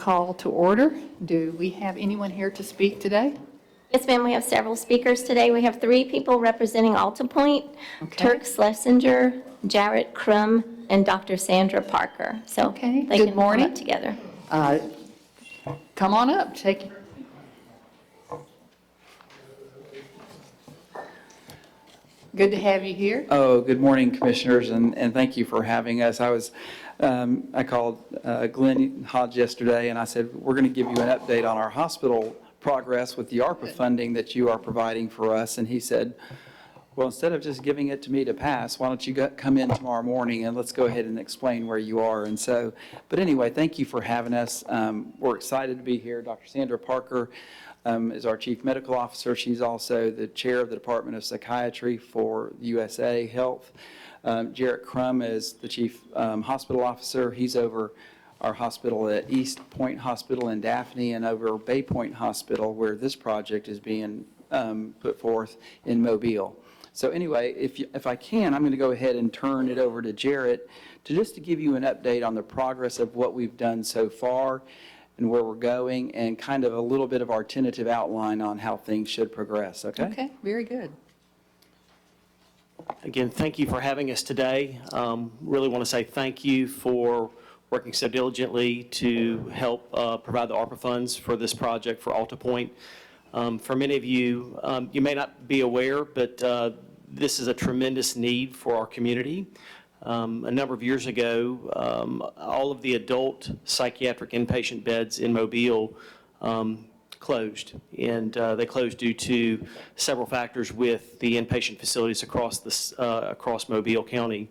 call to order. Do we have anyone here to speak today? Yes, ma'am. We have several speakers today. We have 3 people representing AltaPoint, Okay. Turk Schlesinger, Jarrett Crum, and Dr. Sandra Parker. So Okay. they Good can morning. come up together. Come on up. Take. Good to have you here. Oh, good morning, Commissioners, and thank you for having us. I called Glenn Hodge yesterday, and I said, we're going to give you an update on our hospital progress with the ARPA funding that you are providing for us. And he said, well, instead of just giving it to me to pass, why don't you come in tomorrow morning and let's go ahead and explain where you are. And so, but anyway, thank you for having us. We're excited to be here. Dr. Sandra Parker is our Chief Medical Officer. She's also the Chair of the Department of Psychiatry for USA Health. Jarrett Crum is the Chief Hospital Officer. He's over our hospital at East Point Hospital in Daphne and over Bay Point Hospital, where this project is being put forth in Mobile. So anyway, if I can, I'm going to go ahead and turn it over to Jarrett to give you an update on the progress of what we've done so far and where we're going, and kind of a little bit of our tentative outline on how things should progress, okay? Okay, very good. Again, thank you for having us today. Really want to say thank you for working so diligently to help provide the ARPA funds for this project for AltaPoint. For many of you, you may not be aware, but this is a tremendous need for our community. A number of years ago, all of the adult psychiatric inpatient beds in Mobile closed, and they closed due to several factors with the inpatient facilities across Mobile County.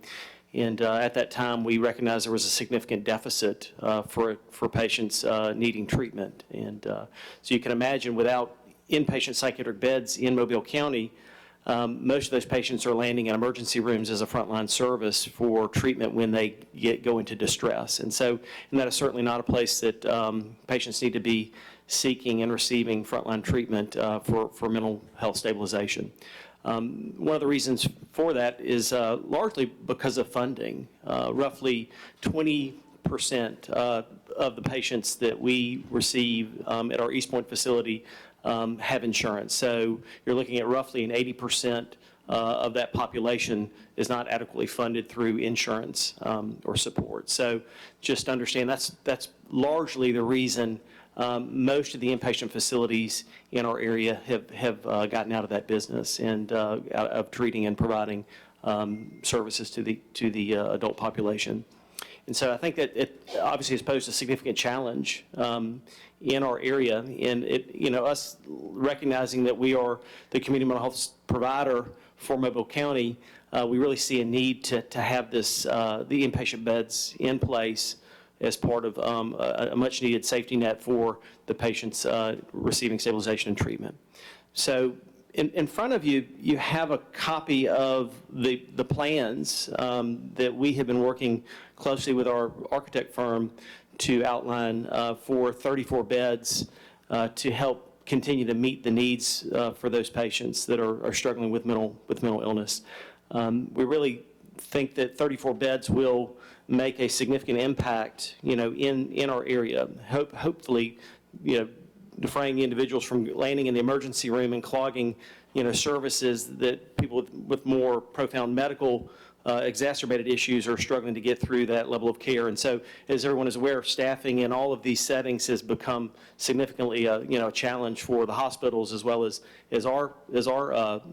And at that time, we recognized there was a significant deficit for patients needing treatment. And so you can imagine, without inpatient psychiatric beds in Mobile County, most of those patients are landing in emergency rooms as a frontline service for treatment when they go into distress. And that is certainly not a place that patients need to be seeking and receiving frontline treatment for mental health stabilization. One of the reasons for that is largely because of funding. Roughly 20% of the patients that we receive at our East Point facility have insurance. So you're looking at roughly an 80% of that population is not adequately funded through insurance or support. So just understand that's largely the reason most of the inpatient facilities in our area have gotten out of that business and out of treating and providing services to the adult population. And so I think that it obviously has posed a significant challenge in our area, and us recognizing that we are the community mental health provider for Mobile County, we really see a need to have the inpatient beds in place as part of a much needed safety net for the patients receiving stabilization and treatment. So in front of you, you have a copy of the plans that we have been working closely with our architect firm to outline for 34 beds to help continue to meet the needs for those patients that are struggling with mental illness. We really think that 34 beds will make a significant impact, in our area. Hopefully, defraying individuals from landing in the emergency room and clogging, services that people with more profound medical exacerbated issues are struggling to get through that level of care. And so, as everyone is aware, staffing in all of these settings has become significantly, a challenge for the hospitals as well as our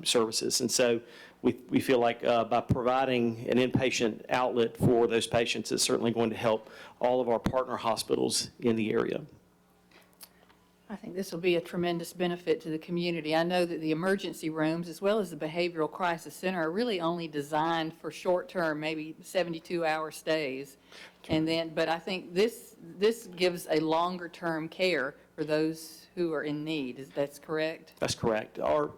services. And so, we feel like by providing an inpatient outlet for those patients is certainly going to help all of our partner hospitals in the area. I think this will be a tremendous benefit to the community. I know that the emergency rooms, as well as the Behavioral Crisis Center, are really only designed for short-term, maybe 72-hour stays. And then, but I think this gives a longer-term care for those who are in need. That's correct? That's correct. Our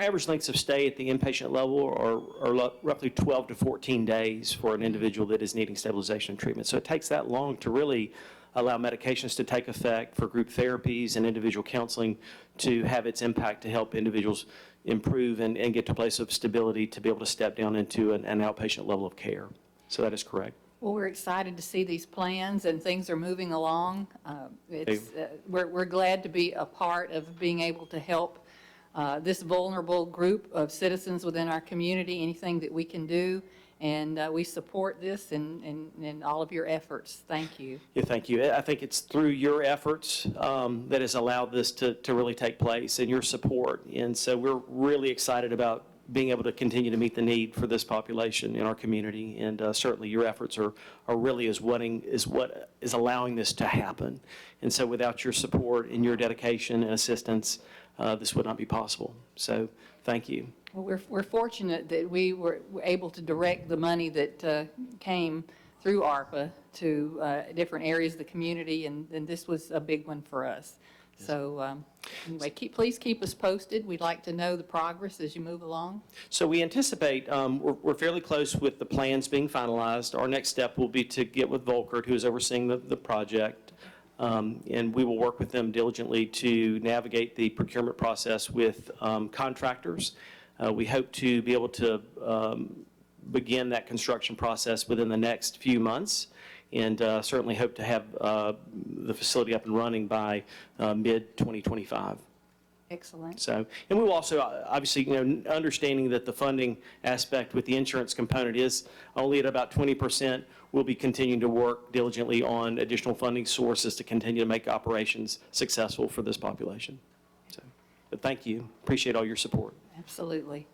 average lengths of stay at the inpatient level are roughly 12 to 14 days for an individual that is needing stabilization and treatment. So it takes that long to really allow medications to take effect, for group therapies and individual counseling to have its impact to help individuals improve and get to a place of stability to be able to step down into an outpatient level of care. So that is correct. Well, we're excited to see these plans and things are moving along. We're glad to be a part of being able to help this vulnerable group of citizens within our community, anything that we can do. And we support this and all of your efforts. Thank you. Yeah, thank you. I think it's through your efforts that has allowed this to really take place and your support. And so we're really excited about being able to continue to meet the need for this population in our community. And certainly your efforts are really what is allowing this to happen. And so without your support and your dedication and assistance, this would not be possible. So thank you. Well, we're fortunate that we were able to direct the money that came through ARPA to different areas of the community, and this was a big one for us. So anyway, please keep us posted. We'd like to know the progress as you move along. So we anticipate, we're fairly close with the plans being finalized. Our next step will be to get with Volkert, who is overseeing the project, and we will work with them diligently to navigate the procurement process with contractors. We hope to be able to begin that construction process within the next few months, and certainly hope to have the facility up and running by mid-2025. Excellent. So, and we will also, obviously, understanding that the funding aspect with the insurance component is only at about 20%, we'll be continuing to work diligently on additional funding sources to continue to make operations successful for this population. So, but thank you. Appreciate all your support. Absolutely.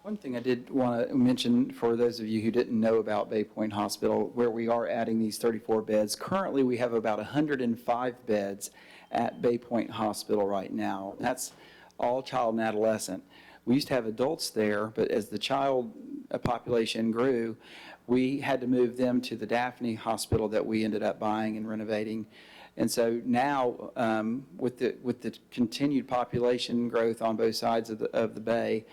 One thing I did want to mention for those of you who didn't know about Bay Point Hospital, where we are adding these 34 beds. Currently, we have about 105 beds at Bay Point Hospital right now. That's all child and adolescent. We used to have adults there, but as the child population grew, we had to move them to the Daphne Hospital that we ended up buying and renovating. And so now, with the continued population growth on both sides of the bay,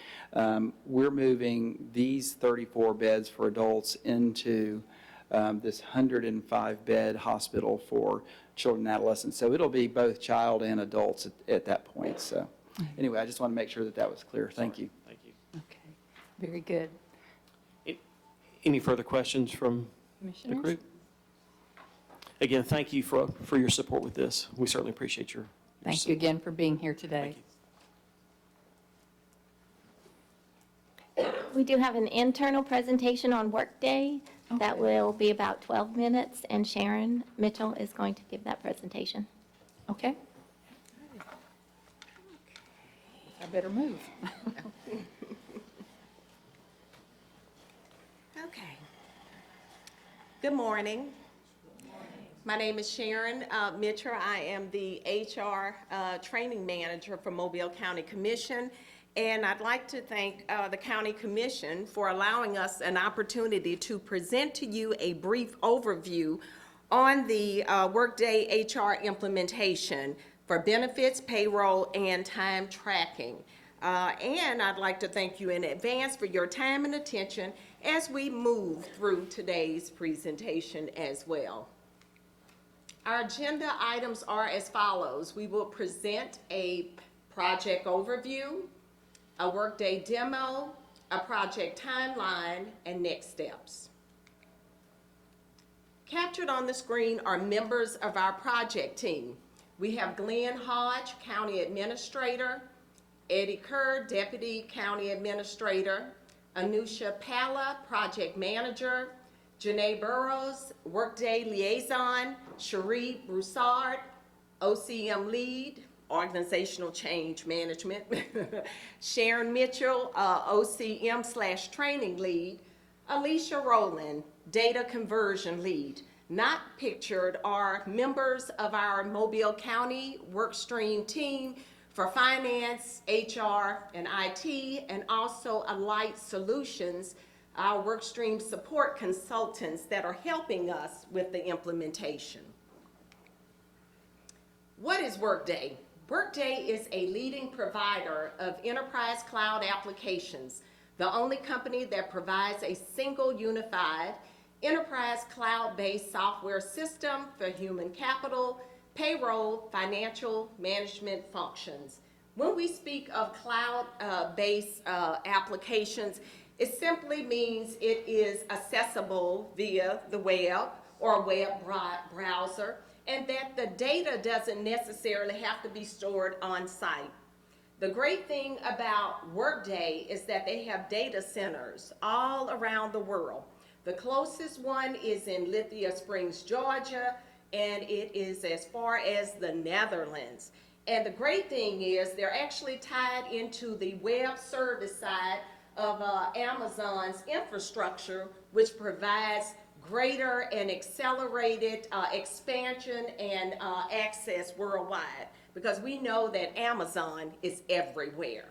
we're moving these 34 beds for adults into this 105-bed hospital for children and adolescents. So it'll be both child and adults at that point. So anyway, I just want to make sure that was clear. Thank you. Thank you. Okay. Very good. Any further questions from the Commissioners? group? Again, thank you for your support with this. We certainly appreciate your Thank you support. again for being here today. Thank you. We do have an internal presentation on Workday that Okay. will be about 12 minutes, and Sharon Mitchell is going to give that presentation. Okay. I better move. Okay. Good morning. My name is Sharon Mitchell. I am the HR training manager for Mobile County Commission, and I'd like to thank the County Commission for allowing us an opportunity to present to you a brief overview on the Workday HR implementation for benefits, payroll, and time tracking. And I'd like to thank you in advance for your time and attention as we move through today's presentation as well. Our agenda items are as follows. We will present a project overview, a Workday demo, a project timeline, and next steps. Captured on the screen are members of our project team. We have Glenn Hodge, County Administrator, Eddie Kerr, Deputy County Administrator, Anusha Pala, Project Manager, Janae Burrows, Workday Liaison, Cherie Broussard, OCM Lead, Organizational Change Management, Sharon Mitchell, OCM/Training Lead, Alicia Rowland, Data Conversion Lead. Not pictured are members of our Mobile County Workstream team for Finance, HR, and IT, and also Alight Solutions, our Workstream support consultants that are helping us with the implementation. What is Workday? Workday is a leading provider of enterprise cloud applications, the only company that provides a single unified enterprise cloud-based software system for human capital, payroll, financial management functions. When we speak of cloud-based applications, It simply means it is accessible via the web or a web browser, and that the data doesn't necessarily have to be stored on site. The great thing about Workday is that they have data centers all around the world. The closest one is in Lithia Springs, Georgia, and it is as far as the Netherlands. And the great thing is they're actually tied into the web service side of Amazon's infrastructure, which provides greater and accelerated expansion and access worldwide, because we know that Amazon is everywhere.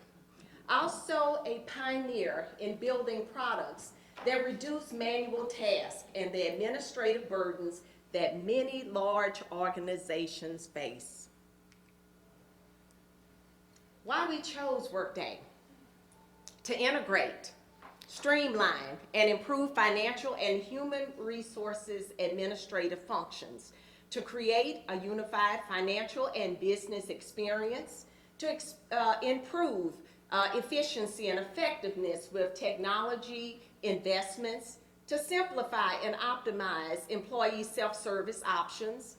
Also a pioneer in building products that reduce manual tasks and the administrative burdens that many large organizations face. Why we chose Workday? To integrate, streamline, and improve financial and human resources administrative functions, to create a unified financial and business experience, to improve efficiency and effectiveness with technology investments, to simplify and optimize employee self-service options,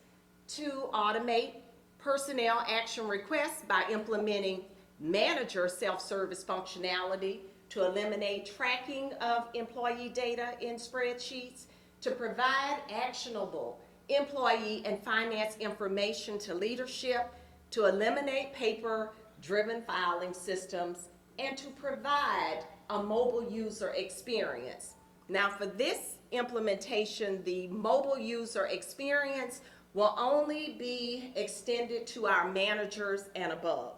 to automate personnel action requests by implementing manager self-service functionality, to eliminate tracking of employee data in spreadsheets, to provide actionable employee and finance information to leadership, to eliminate paper-driven filing systems, and to provide a mobile user experience. Now, for this implementation, the mobile user experience will only be extended to our managers and above.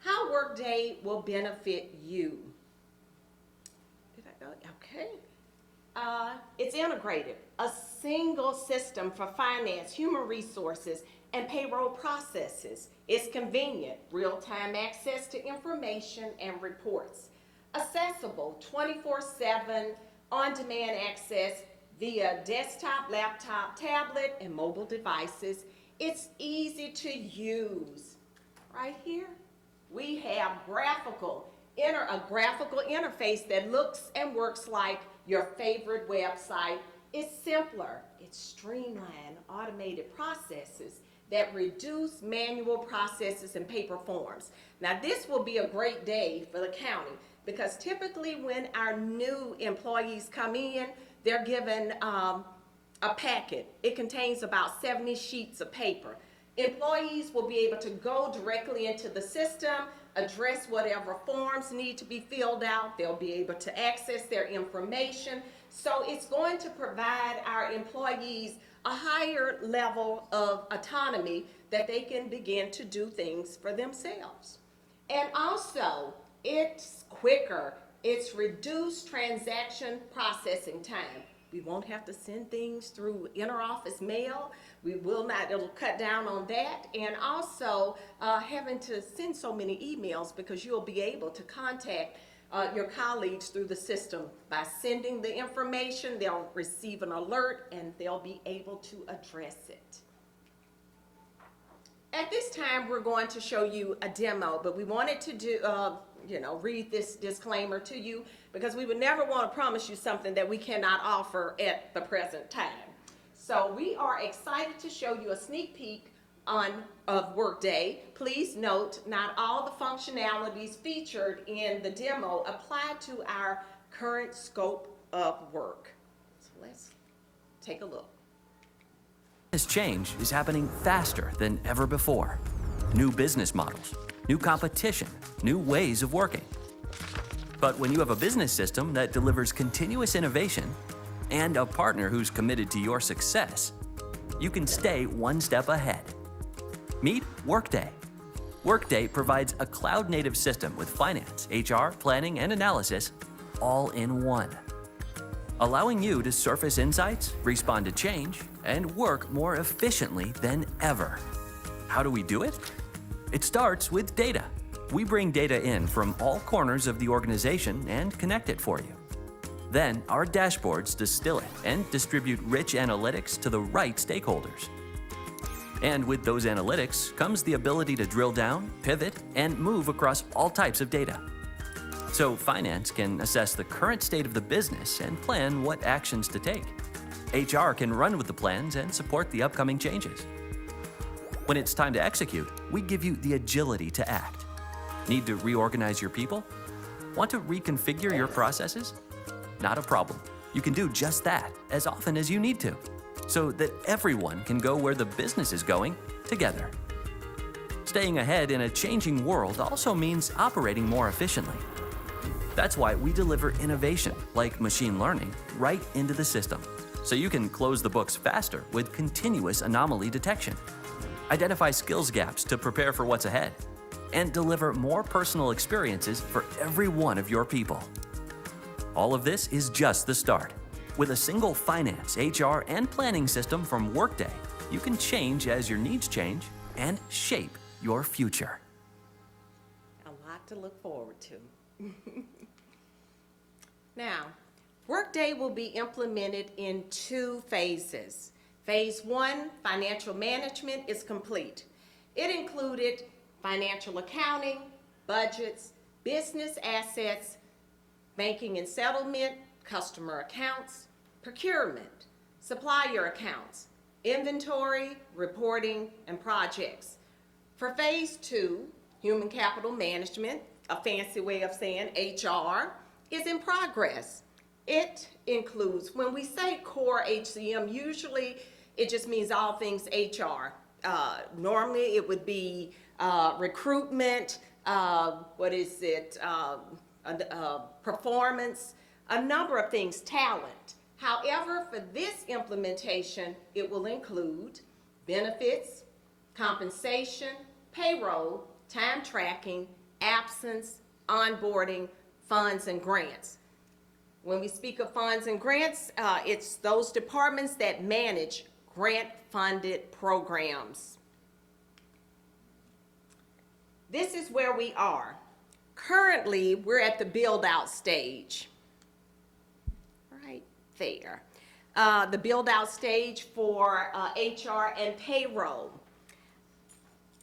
How Workday will benefit you. Did I go? Okay. It's integrated, a single system for finance, human resources, and payroll processes. It's convenient, real-time access to information and reports. Accessible 24/7 on-demand access via desktop, laptop, tablet, and mobile devices. It's easy to use. Right here, we have a graphical interface that looks and works like your favorite website. It's simpler, it's streamlined, automated processes that reduce manual processes and paper forms. Now, this will be a great day for the county, because typically when our new employees come in, they're given a packet. It contains about 70 sheets of paper. Employees will be able to go directly into the system, address whatever forms need to be filled out. They'll be able to access their information. So it's going to provide our employees a higher level of autonomy that they can begin to do things for themselves. And also, it's quicker. It's reduced transaction processing time. We won't have to send things through interoffice mail. We will not, it'll cut down on that. And also having to send so many emails, because you'll be able to contact your colleagues through the system. By sending the information, they'll receive an alert and they'll be able to address it. At this time, we're going to show you a demo, but we wanted to do, read this disclaimer to you, because we would never want to promise you something that we cannot offer at the present time. So we are excited to show you a sneak peek of Workday. Please note, not all the functionalities featured in the demo apply to our current scope of work. So let's take a look. This change is happening faster than ever before. New business models, new competition, new ways of working. But when you have a business system that delivers continuous innovation and a partner who's committed to your success, you can stay one step ahead. Meet Workday. Workday provides a cloud-native system with finance, HR, planning, and analysis all in one, allowing you to surface insights, respond to change, and work more efficiently than ever. How do we do it? It starts with data. We bring data in from all corners of the organization and connect it for you. Then our dashboards distill it and distribute rich analytics to the right stakeholders. And with those analytics comes the ability to drill down, pivot, and move across all types of data. So finance can assess the current state of the business and plan what actions to take. HR can run with the plans and support the upcoming changes. When it's time to execute, we give you the agility to act. Need to reorganize your people? Want to reconfigure your processes? Not a problem. You can do just that as often as you need to, so that everyone can go where the business is going together. Staying ahead in a changing world also means operating more efficiently. That's why we deliver innovation, like machine learning, right into the system, so you can close the books faster with continuous anomaly detection, identify skills gaps to prepare for what's ahead, and deliver more personal experiences for every one of your people. All of this is just the start. With a single finance, HR, and planning system from Workday, you can change as your needs change and shape your future. A lot to look forward to. Now, Workday will be implemented in 2 phases. Phase 1, financial management, is complete. It included financial accounting, budgets, business assets, banking and settlement, customer accounts, procurement, supplier accounts, inventory, reporting, and projects. For phase 2, human capital management, a fancy way of saying HR, is in progress. It includes, when we say core HCM, usually it just means all things HR. Normally it would be recruitment, performance, a number of things, talent. However, for this implementation, it will include benefits, compensation, payroll, time tracking, absence, onboarding, funds, and grants. When we speak of funds and grants, it's those departments that manage grant-funded programs. This is where we are. Currently, we're at the build-out stage, right there. The build-out stage for HR and payroll.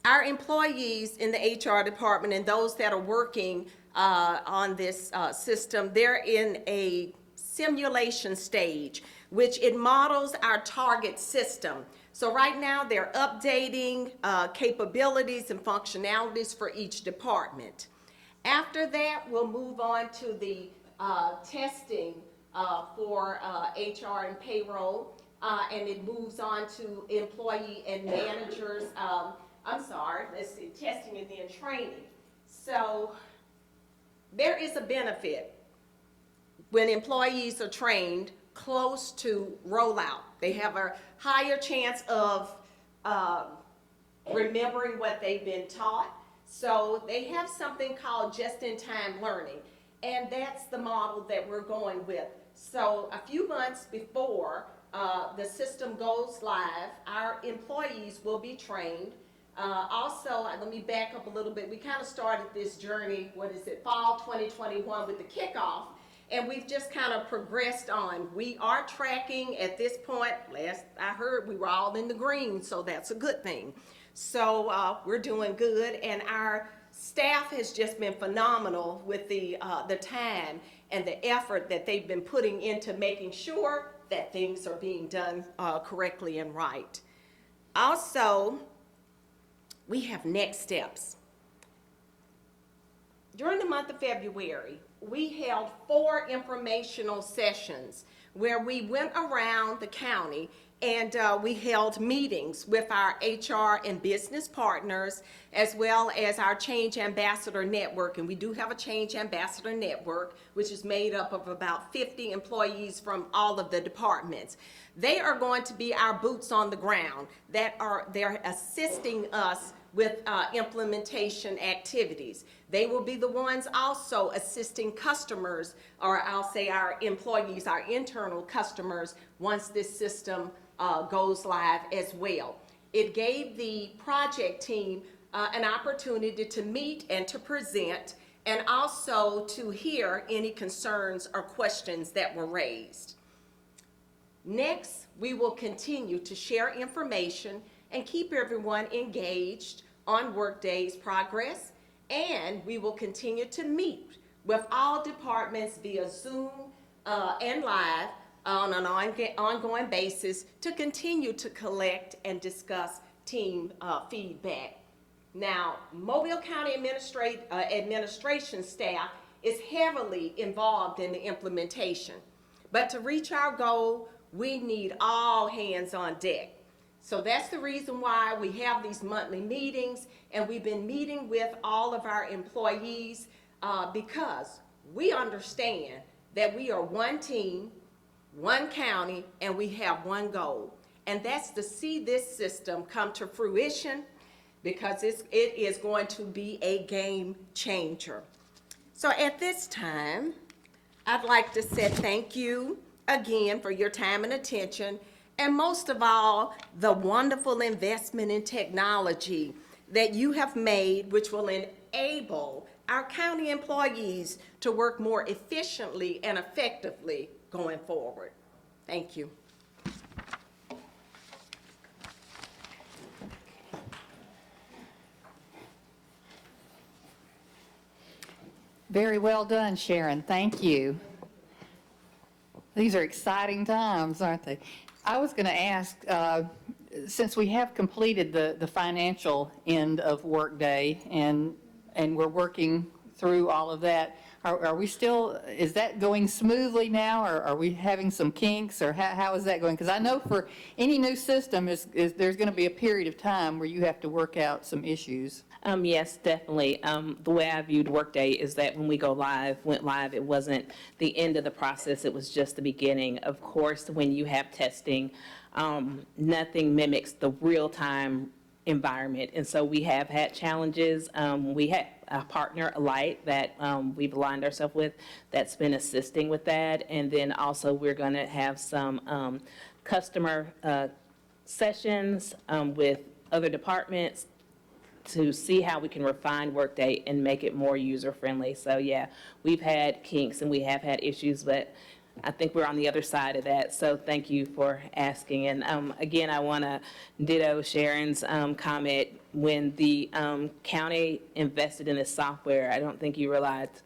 Our employees in the HR department and those that are working on this system, they're in a simulation stage, which it models our target system. So right now they're updating capabilities and functionalities for each department. After that, we'll move on to the testing for HR and payroll, and it moves on to employee and managers. Testing and then training. So there is a benefit when employees are trained close to rollout. They have a higher chance of remembering what they've been taught. So they have something called just-in-time learning, and that's the model that we're going with. So a few months before the system goes live, our employees will be trained. Also, let me back up a little bit. We kind of started this journey, fall 2021 with the kickoff, and we've just kind of progressed on. We are tracking at this point. Last I heard, we were all in the green, so that's a good thing. So we're doing good, and our staff has just been phenomenal with the time and the effort that they've been putting into making sure that things are being done correctly and right. Also, we have next steps. During the month of February, we held 4 informational sessions where we went around the county and we held meetings with our HR and business partners, as well as our Change Ambassador Network. And we do have a Change Ambassador Network, which is made up of about 50 employees from all of the departments. They are going to be our boots on the ground. They're assisting us with implementation activities. They will be the ones also assisting customers, or I'll say our employees, our internal customers, once this system goes live as well. It gave the project team an opportunity to meet and to present, and also to hear any concerns or questions that were raised. Next, we will continue to share information and keep everyone engaged on Workday's progress, and we will continue to meet with all departments via Zoom and live on an ongoing basis to continue to collect and discuss team feedback. Now, Mobile County administration staff is heavily involved in the implementation. But to reach our goal, we need all hands on deck. So that's the reason why we have these monthly meetings, and we've been meeting with all of our employees because we understand that we are one team, one county, and we have one goal. And that's to see this system come to fruition, because it is going to be a game changer. So at this time, I'd like to say thank you again for your time and attention, and most of all, the wonderful investment in technology that you have made, which will enable our county employees to work more efficiently and effectively going forward. Thank you. Very well done, Sharon. Thank you. These are exciting times, aren't they? I was going to ask, since we have completed the financial end of Workday and we're working through all of that, are we still, is that going smoothly now, or are we having some kinks, or how is that going? Because I know for any new system, there's going to be a period of time where you have to work out some issues. Yes, definitely. The way I viewed Workday is that when we went live, it wasn't the end of the process, it was just the beginning. Of course, when you have testing, nothing mimics the real-time environment. And so we have had challenges. We have a partner, Alight, that we've aligned ourselves with, that's been assisting with that. And then also we're going to have some customer sessions with other departments to see how we can refine Workday and make it more user-friendly. So yeah, we've had kinks and we have had issues, but I think we're on the other side of that. So thank you for asking. And again, I want to ditto Sharon's comment. When the county invested in this software, I don't think you realized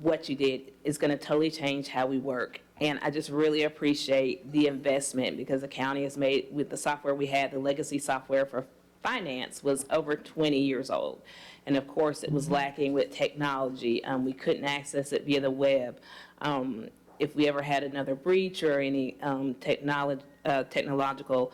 what you did is going to totally change how we work. And I just really appreciate the investment, because the county has made, with the software we had, the legacy software for finance was over 20 years old. And of course, it was lacking with technology. We couldn't access it via the web. If we ever had another breach or any technological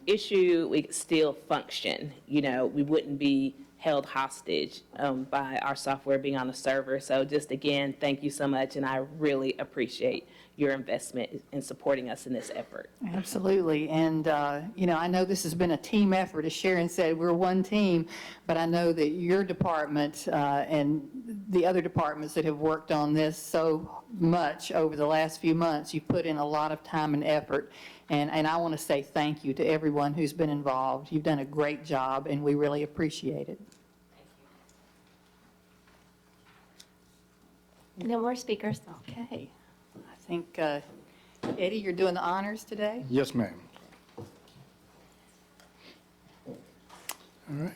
issue, we could still function. You know, we wouldn't be held hostage by our software being on the server. So just again, thank you so much, and I really appreciate your investment in supporting us in this effort. Absolutely. And, you know, I know this has been a team effort. As Sharon said, we're one team, but I know that your department and the other departments that have worked on this so much over the last few months, you've put in a lot of time and effort. And I want to say thank you to everyone who's been involved. You've done a great job, and we really appreciate it. No more speakers. Okay. I think, Eddie, you're doing the honors today? Yes, ma'am. All right.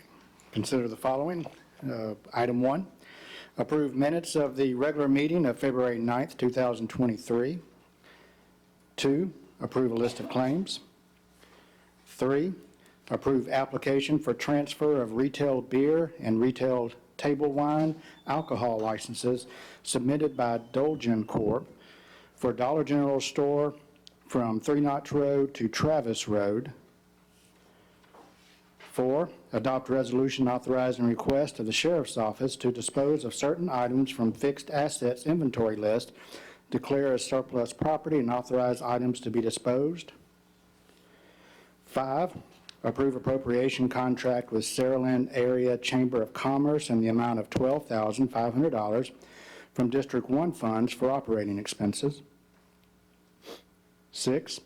Consider the following. Item 1, approve minutes of the regular meeting of February 9th, 2023. 2, approve a list of claims. 3, approve application for transfer of retail beer and retail table wine alcohol licenses submitted by Dolgen Corp. for Dollar General store from 3 Notch Road to Travis Road. 4, adopt resolution authorizing request of the Sheriff's Office to dispose of certain items from fixed assets inventory list, declare as surplus property, and authorize items to be disposed. 5, approve appropriation contract with Saraland Area Chamber of Commerce in the amount of $12,500 from District 1 funds for operating expenses. 6,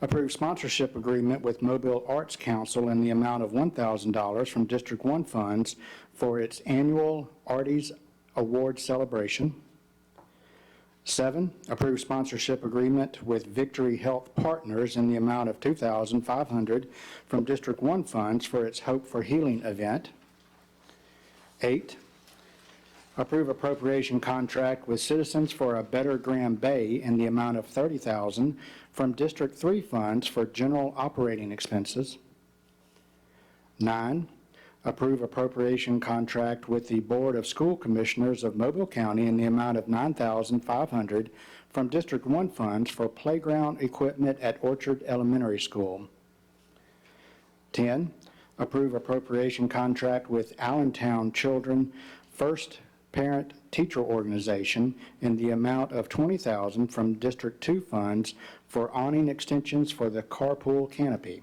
approve sponsorship agreement with Mobile Arts Council in the amount of $1,000 from District 1 funds for its annual Arties Award celebration. 7, approve sponsorship agreement with Victory Health Partners in the amount of $2,500 from District 1 funds for its Hope for Healing event. 8, Approve appropriation contract with Citizens for a Better Grand Bay in the amount of $30,000 from District 3 funds for general operating expenses. 9, approve appropriation contract with the Board of School Commissioners of Mobile County in the amount of $9,500 from District 1 funds for playground equipment at Orchard Elementary School. 10, approve appropriation contract with Allentown Children First Parent Teacher Organization in the amount of $20,000 from District 2 funds for awning extensions for the carpool canopy.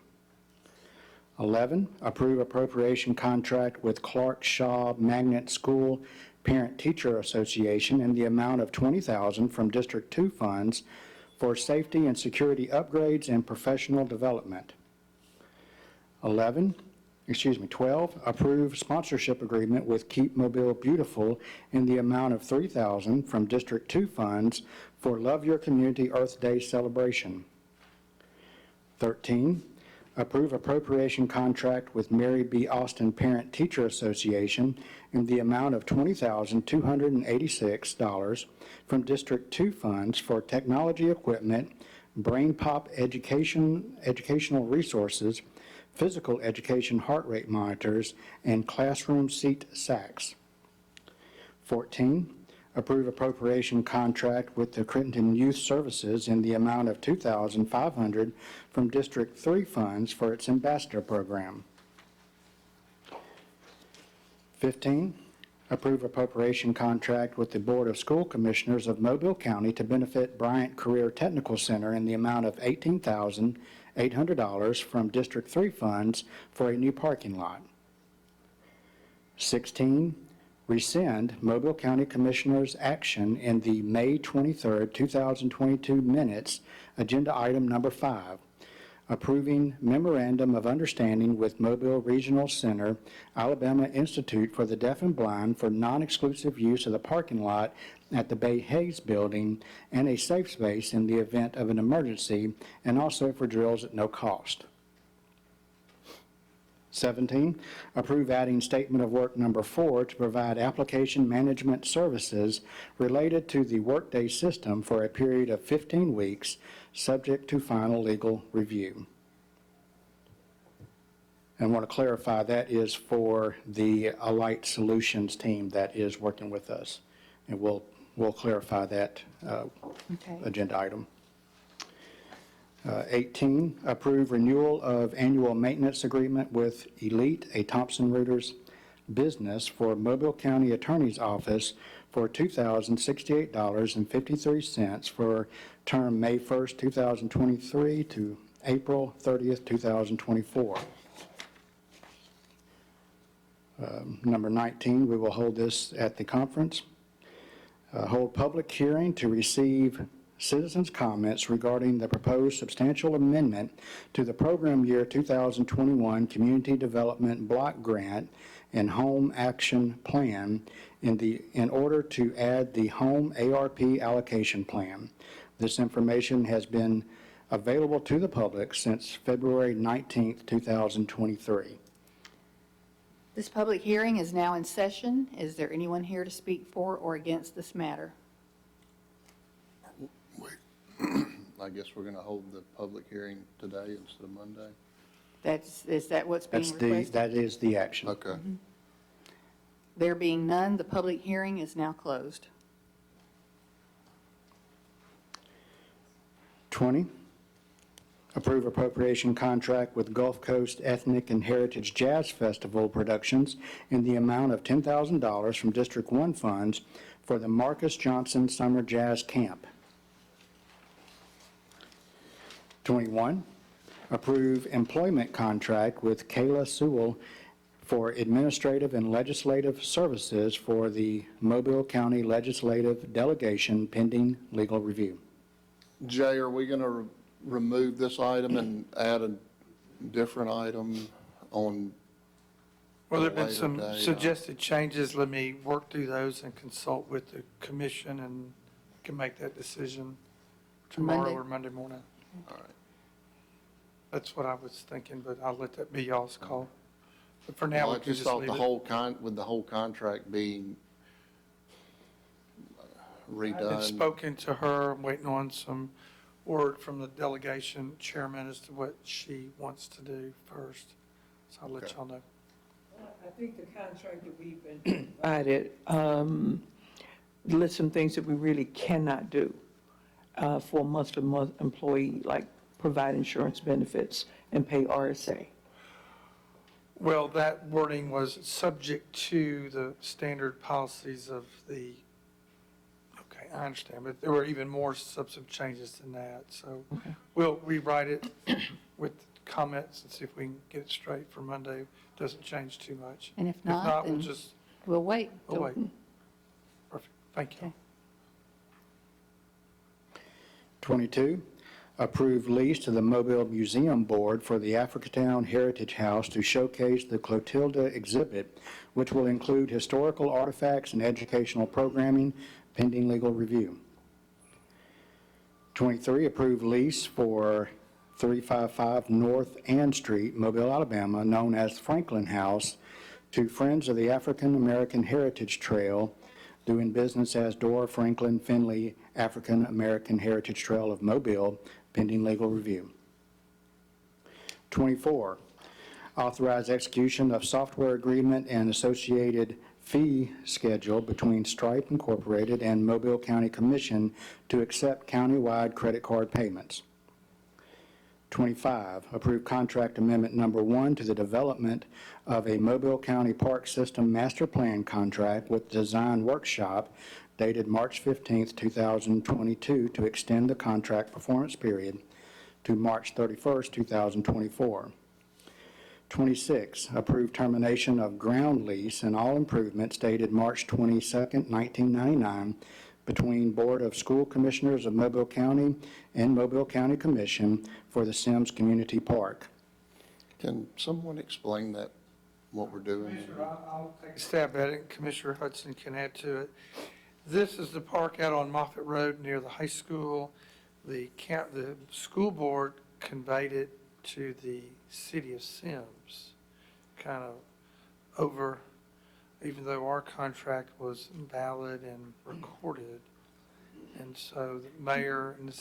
11, approve appropriation contract with Clark Shaw Magnet School Parent Teacher Association in the amount of $20,000 from District 2 funds for safety and security upgrades and professional development. 12, approve sponsorship agreement with Keep Mobile Beautiful in the amount of $3,000 from District 2 funds for Love Your Community Earth Day celebration. 13, approve appropriation contract with Mary B. Austin Parent Teacher Association in the amount of $20,286 from District 2 funds for technology equipment, brain pop educational resources, physical education heart rate monitors, and classroom seat sacks. 14, approve appropriation contract with the Crittenden Youth Services in the amount of $2,500 from District 3 funds for its ambassador program. 15, approve appropriation contract with the Board of School Commissioners of Mobile County to benefit Bryant Career Technical Center in the amount of $18,800 from District 3 funds for a new parking lot. 16, rescind Mobile County Commissioners' action in the May 23, 2022 minutes, agenda item number 5, approving memorandum of understanding with Mobile Regional Center, Alabama Institute for the Deaf and Blind for non-exclusive use of the parking lot at the Bay Hayes Building and a safe space in the event of an emergency, and also for drills at no cost. 17, approve adding statement of work number 4 to provide application management services related to the Workday system for a period of 15 weeks, subject to final legal review. And want to clarify, that is for the Alight Solutions team that is working with us. And we'll clarify that agenda item. 18, approve renewal of annual maintenance agreement with Elite, a Thomson Reuters business for Mobile County Attorney's Office for $2,068.53 for term May 1st, 2023 to April 30th, 2024. Number 19, we will hold this at the conference. Hold public hearing to receive citizens' comments regarding the proposed substantial amendment to the program year 2021 Community Development Block Grant and Home Action Plan in order to add the Home ARP allocation plan. This information has been available to the public since February 19th, 2023. This public hearing is now in session. Is there anyone here to speak for or against this matter? I guess we're going to hold the public hearing today instead of Monday? Is that what's being requested? That is the action. Okay. Mm-hmm. There being none, the public hearing is now closed. 20, approve appropriation contract with Gulf Coast Ethnic and Heritage Jazz Festival Productions in the amount of $10,000 from District 1 funds for the Marcus Johnson Summer Jazz Camp. 21, approve employment contract with Kayla Sewell for administrative and legislative services for the Mobile County Legislative Delegation pending legal review. Jay, are we going to remove this item and add a different item on? Well, there have been later some date? suggested changes. Let me work through those and consult with the commission and can make that decision tomorrow Monday? or Monday morning. All right. That's what I was thinking, but I'll let that be y'all's call. But for now, Well, we I can just just thought leave the it. whole with the whole contract being I've been redone. spoken to her, I'm waiting on some word from the delegation chairman as to what she wants to do first. So I'll let Okay. y'all know. I think the contract that we've been provided lists some things that we really cannot do for a month-to-month employee, like provide insurance benefits and pay RSA. Well, that wording was subject to the standard policies of the, okay, I understand, but there were even more substantive changes than that. So we'll rewrite it with comments and see if we can get it straight for Monday. Doesn't change too much. And if If not, not, we'll then just, we'll wait. we'll wait. Perfect, thank you. Okay. 22, approve lease to the Mobile Museum Board for the Africatown Heritage House to showcase the Clotilda exhibit, which will include historical artifacts and educational programming, pending legal review. 23, approve lease for 355 North Ann Street, Mobile, Alabama, known as Franklin House, to Friends of the African American Heritage Trail, doing business as Dora Franklin Finley African American Heritage Trail of Mobile, pending legal review. 24, authorize execution of software agreement and associated fee schedule between Stripe Incorporated and Mobile County Commission to accept countywide credit card payments. 25, approve contract amendment number 1 to the development of a Mobile County Park System Master Plan contract with Design Workshop dated March 15th, 2022 to extend the contract performance period to March 31st, 2024. 26, approve termination of ground lease and all improvements dated March 22nd, 1999 between Board of School Commissioners of Mobile County and Mobile County Commission for the Sims Community Park. Can someone explain that, what we're doing? Commissioner, I'll take a stab at it, and Commissioner Hudson can add to it. This is the park out on Moffett Road near the high school. The school board conveyed it to the city of Sims, kind of over, even though our contract was valid and recorded. And so the mayor and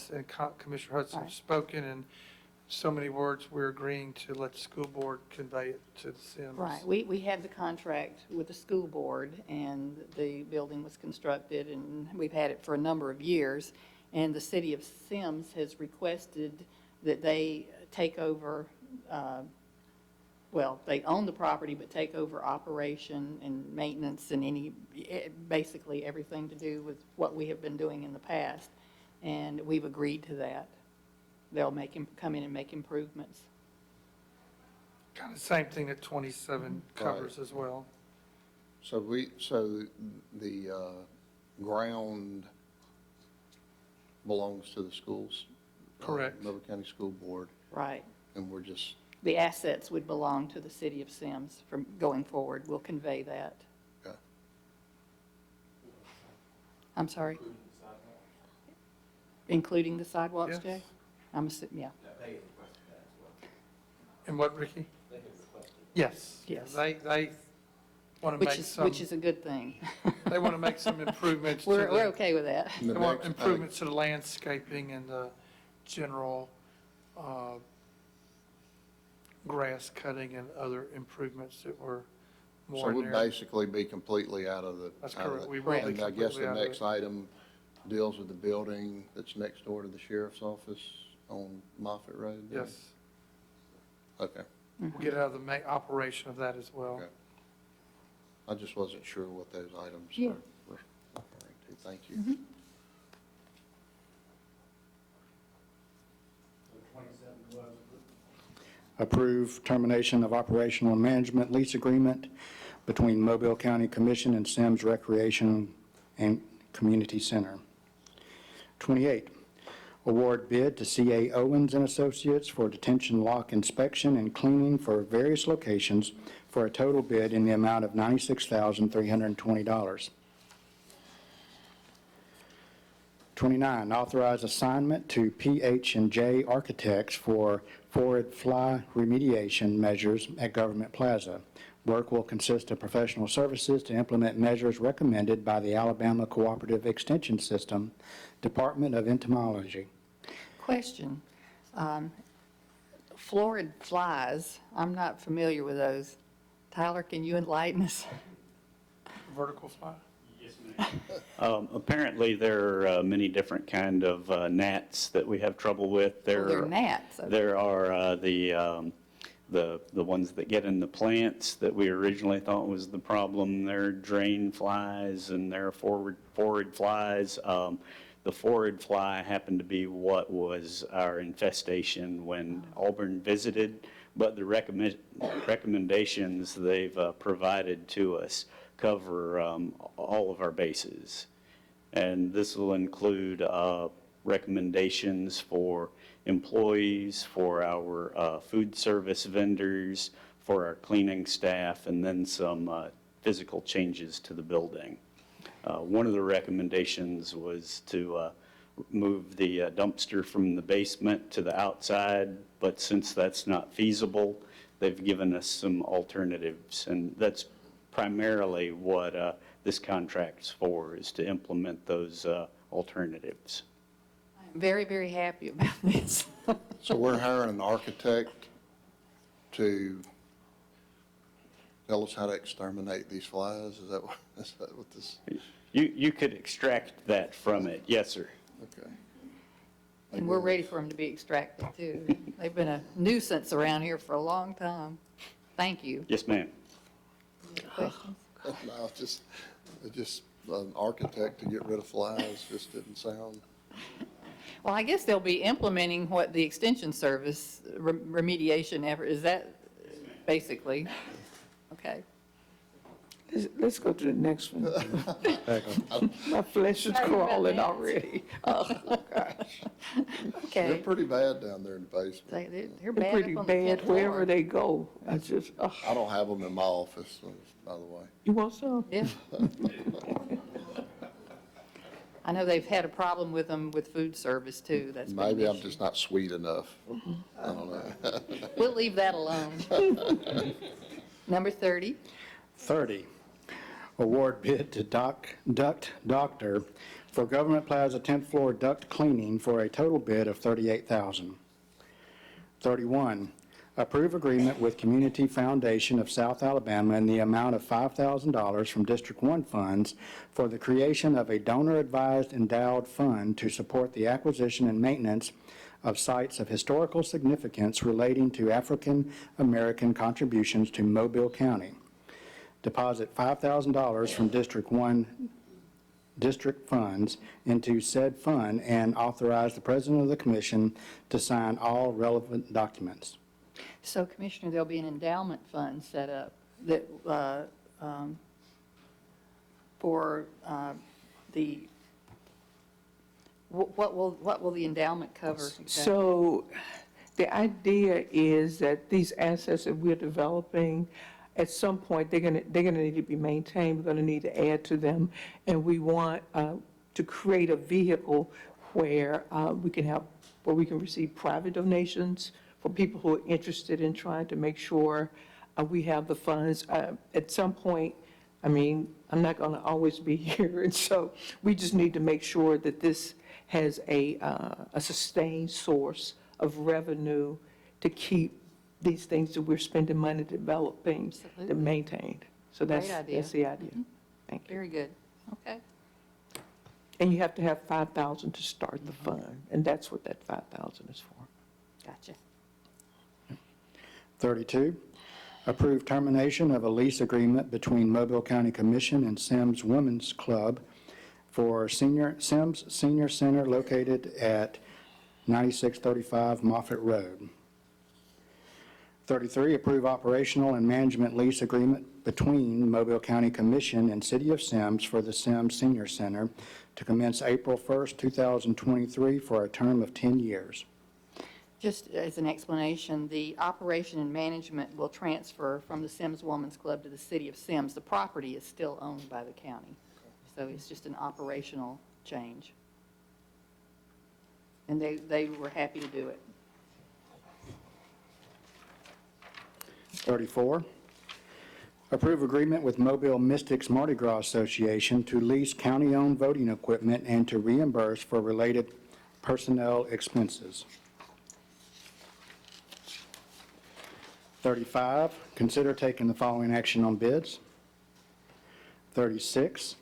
Commissioner Hudson have spoken, and so many words, we're agreeing to let the school board convey it to the Sims. Right, we had the contract with the school board, and the building was constructed, and we've had it for a number of years. And the city of Sims has requested that they take over, well, they own the property, but take over operation and maintenance and basically everything to do with what we have been doing in the past. And we've agreed to that. They'll come in and make improvements. Kind of same thing that 27 covers as well. So the ground belongs to the schools? Correct. Mobile County School Board, Right. and we're just, The assets would belong to the city of Sims from going forward. We'll convey that. okay. I'm sorry? Including the sidewalks, Yes. Jay? I'm assuming, yeah. And what, Ricky? Yes. Yes. They want to make some, Which is a good thing. they want to make some improvements to We're the, okay with that. And the they want next improvements to the landscaping and the general grass cutting and other improvements that were So more in we'll there. basically be completely out of the. That's out of correct. the- We will be And I guess completely the out of next it. item deals with the building that's next door to the sheriff's office on Moffett Road? there? Yes. Okay. We'll get out of the main operation of that as well. Okay. I just wasn't sure what those items Yeah. were referring to. Thank you. Approve termination of operational and management lease agreement between Mobile County Commission and Sims Recreation and Community Center. 28, award bid to C.A. Owens and Associates for detention lock inspection and cleaning for various locations for a total bid in the amount of $96,320. 29, authorize assignment to PH&J Architects for forward fly remediation measures at Government Plaza. Work will consist of professional services to implement measures recommended by the Alabama Cooperative Extension System, Department of Entomology. Question. Florid flies, I'm not familiar with those. Tyler, can you enlighten us? Vertical fly. Apparently, there are many different kind of gnats that we have trouble with. They're gnats. Okay. There are the ones that get in the plants that we originally thought was the problem. There are drain flies and there are forward flies. The forward fly happened to be what was our infestation when Auburn visited, but the recommendations they've provided to us cover all of our bases. And this will include recommendations for employees, for our food service vendors, for our cleaning staff, and then some physical changes to the building. One of the recommendations was to move the dumpster from the basement to the outside, but since that's not feasible, they've given us some alternatives, and that's primarily what this contract's for, is to implement those alternatives. I'm very, very happy about this. So we're hiring an architect to tell us how to exterminate these flies? Is that what this? You could extract that from it, yes, sir. Okay. And we're ready for them to be extracted, too. They've been a nuisance around here for a long time. Thank you. Yes, ma'am. Questions? No, just an architect to get rid of flies just didn't sound. Well, I guess they'll be implementing what the Extension Service remediation effort, is that basically? Okay. Let's go to the next one. My flesh is crawling already. Oh, gosh. They're Okay. pretty bad down there in the basement. They're They're bad pretty up on the 10th bad floor. wherever they go. I just, I don't have them in my office, by the way. you want some? Yeah. I know they've had a problem with them with food service, too. That's been an Maybe I'm issue. just not sweet enough. I don't know. We'll leave that alone. Number 30. 30, award bid to Duct Doctor for Government Plaza 10th floor duct cleaning for a total bid of $38,000. 31, approve agreement with Community Foundation of South Alabama in the amount of $5,000 from District 1 funds for the creation of a donor-advised endowed fund to support the acquisition and maintenance of sites of historical significance relating to African American contributions to Mobile County. Deposit $5,000 from District 1 district funds into said fund and authorize the President of the Commission to sign all relevant documents. So, Commissioner, there'll be an endowment fund set up that, for the, what will the endowment cover? exactly? So the idea is that these assets that we're developing, at some point, they're gonna need to be maintained. We're gonna need to add to them. And we want to create a vehicle where we can receive private donations for people who are interested in trying to make sure we have the funds. At some point, I mean, I'm not gonna always be here, and so we just need to make sure that this has a sustained source of revenue to keep these things that we're spending money developing, Absolutely. to maintain. So that's Great idea. that's the idea. Thank you. Very good. Okay. And you have to have 5,000 to start the fund, and that's what that 5,000 is for. Gotcha. 32, approve termination of a lease agreement between Mobile County Commission and Sims Women's Club for Sims Senior Center located at 9635 Moffett Road. 33, approve operational and management lease agreement between Mobile County Commission and City of Sims for the Sims Senior Center to commence April 1st, 2023 for a term of 10 years. Just as an explanation, the operation and management will transfer from the Sims Women's Club to the City of Sims. The property is still owned by the county, so it's just an operational change. and they were happy to do it. 34, approve agreement with Mobile Mystics Mardi Gras Association to lease county-owned voting equipment and to reimburse for related personnel expenses. 35, consider taking the following action on bids. 36,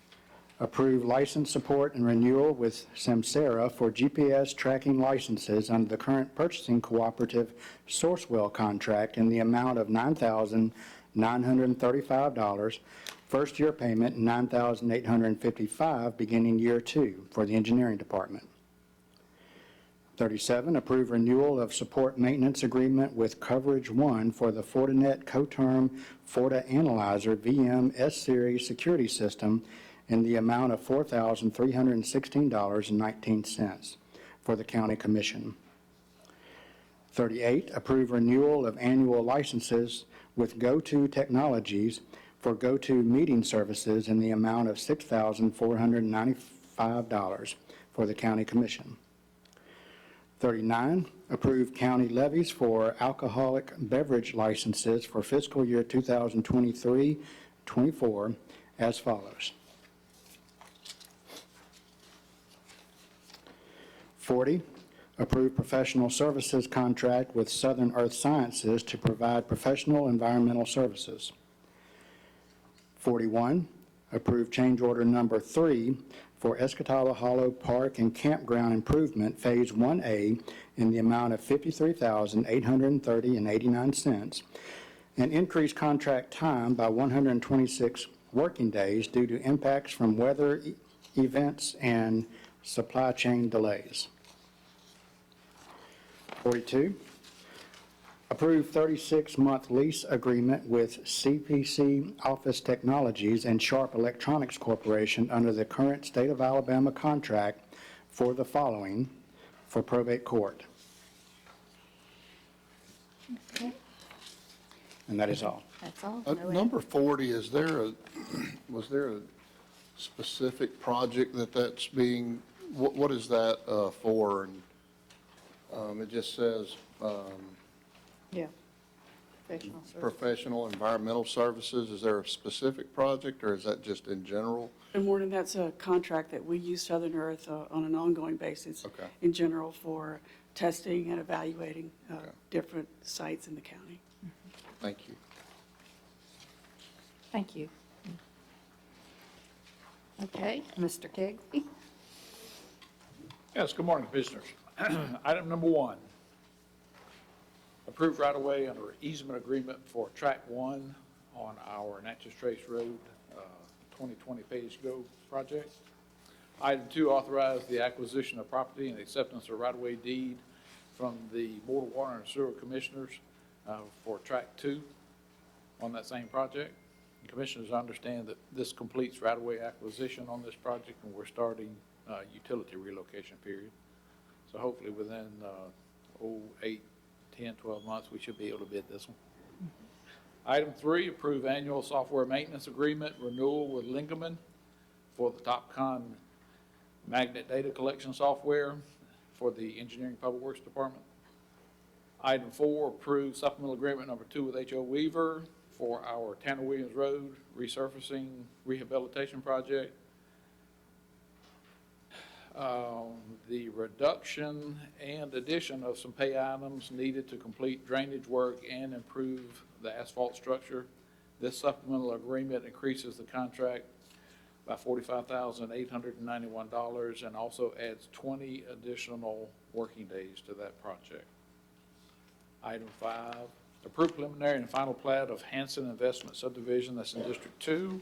approve license support and renewal with Samsara for GPS tracking licenses under the current purchasing cooperative Sourcewell contract in the amount of $9,935, first year payment $9,855 beginning year 2 for the engineering department. 37, approve renewal of support maintenance agreement with Coverage One for the Fortinet Coterm FortiAnalyzer VM S-Series security system in the amount of $4,316.19 for the County Commission. 38, approve renewal of annual licenses with GoTo Technologies for GoTo meeting services in the amount of $6,495 for the County Commission. 39, approve county levies for alcoholic beverage licenses for fiscal year 2023-24 as follows. 40, approve professional services contract with Southern Earth Sciences to provide professional environmental services. 41, approve change order number 3 for Escatawba Hollow Park and Campground Improvement Phase 1A in the amount of $53,830.89, and increase contract time by 126 working days due to impacts from weather events and supply chain delays. 42, approve 36-month lease agreement with CPC Office Technologies and Sharp Electronics Corporation under the current State of Alabama contract for the following for probate court. Okay, And that is all. that's all. Number 40, was there a specific project that's being, what is that for? And it just says Yeah. Professional service. professional environmental services. Is there a specific project, or is that just in general? Good morning, that's a contract that we use Southern Earth on an ongoing basis. Okay. In general for testing and evaluating different sites in the county. Thank you. Thank you. Okay, Mr. Kegley? Yes, good morning, Commissioners. Item number 1, approve right-of-way under easement agreement for Track 1 on our Natchez Trace Road 2020 Page Go project. Item 2, authorize the acquisition of property and acceptance of right-of-way deed from the Board of Water and Sewer Commissioners for Track 2 on that same project. Commissioners understand that this completes right-of-way acquisition on this project, and we're starting utility relocation period. So hopefully within 8, 10, 12 months, we should be able to bid this one. Item 3, approve annual software maintenance agreement renewal with Lingaman for the TopCon magnet data collection software for the Engineering Public Works Department. Item 4, approve supplemental agreement number 2 with H.O. Weaver for our Tanner Williams Road resurfacing rehabilitation project. The reduction and addition of some pay items needed to complete drainage work and improve the asphalt structure. This supplemental agreement increases the contract by $45,891 and also adds 20 additional working days to that project. Item 5, approve preliminary and final plat of Hanson Investment Subdivision, that's in District 2,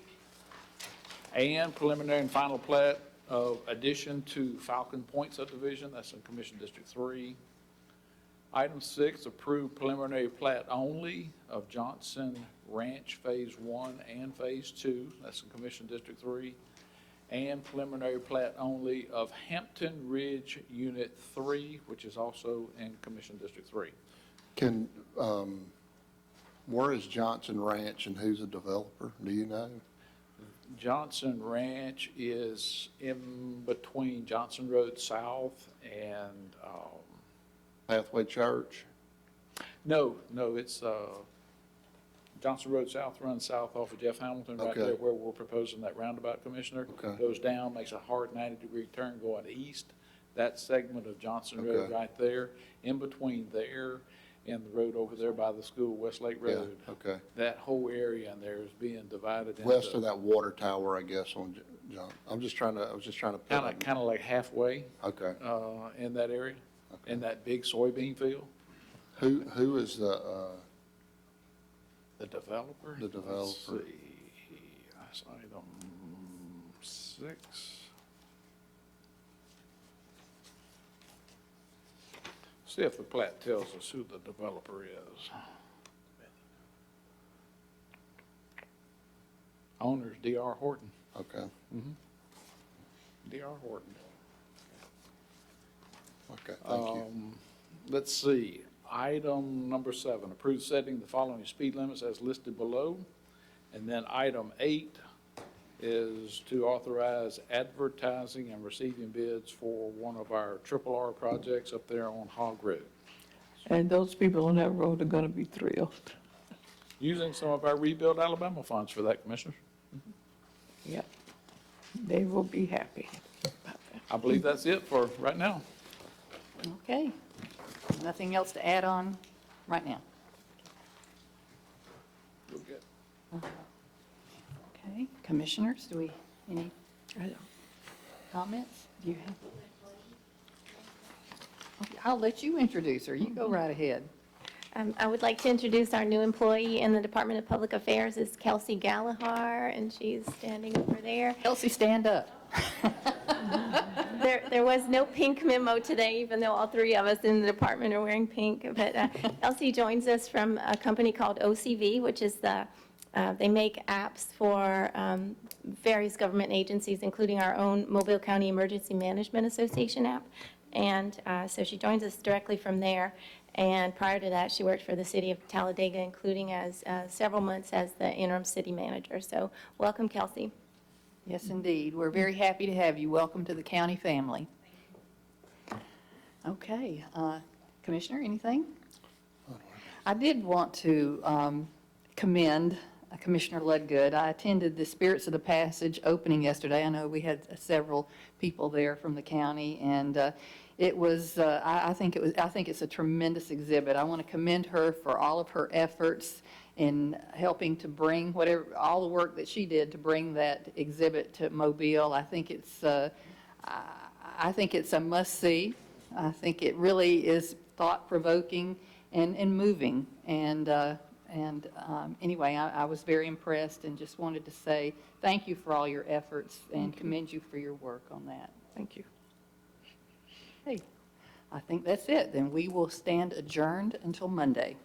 and preliminary and final plat of addition to Falcon Point subdivision, that's in Commission District 3. Item 6, approve preliminary plat only of Johnson Ranch Phase 1 and Phase 2, that's in Commission District 3. And preliminary plat only of Hampton Ridge Unit 3, which is also in Commission District 3. Where is Johnson Ranch and who's a developer? Do you know? Johnson Ranch is in between Johnson Road South and, Pathway Church? no, it's, Johnson Road South runs south off of Jeff Hamilton, right Okay. there where we're proposing that roundabout, Commissioner. Okay. Goes down, makes a hard 90-degree turn going east. That segment of Johnson Road Okay. right there, in between there and the road over there by the school, Westlake Yeah, Road. okay. That whole area in there is being divided into. West of that water tower, I guess, on John. I was just trying to. Kind of like halfway, Okay. in that area, in that big soybean field. Who is the The developer? developer? Let's see, that's item 6. See if the plat tells us who the developer is. Owner's D.R. Horton. Okay, D.R. Horton. okay, thank you. Let's see, item number 7, approve setting the following speed limits as listed below. And then item 8 is to authorize advertising and receiving bids for one of our R projects up there on Hog Road, And those people on that road are going to be thrilled. using some of our Rebuild Alabama funds for that, Commissioner. Yep. They will be happy about that. I believe that's it for right now. Okay. Nothing else to add on right now? We'll get- Okay, commissioners, do we, any comments? Do you have? Okay, I'll let you introduce her. You go right ahead. I would like to introduce our new employee in the Department of Public Affairs, is Kelsey Gallagher, and she's standing over there. Kelsey, stand up. There was no pink memo today, even though all three of us in the department are wearing pink. But Kelsey joins us from a company called OCV, which is they make apps for various government agencies, including our own Mobile County Emergency Management Association app. And so she joins us directly from there. And prior to that, she worked for the city of Talladega, including as several months as the interim city manager. So welcome, Kelsey. Yes, indeed. We're very happy to have you. Welcome to the county family. Okay, Commissioner, anything? I did want to commend Commissioner Ludgood. I attended the Spirits of the Passage opening yesterday. I know we had several people there from the county, and it was, I think it's a tremendous exhibit. I want to commend her for all of her efforts in helping to bring all the work that she did to bring that exhibit to Mobile. I think it's a must-see. I think it really is thought-provoking and moving. And anyway, I was very impressed and just wanted to say thank you for all your efforts and commend you for your work on that. Thank you. Hey, I think that's it. Then we will stand adjourned until Monday.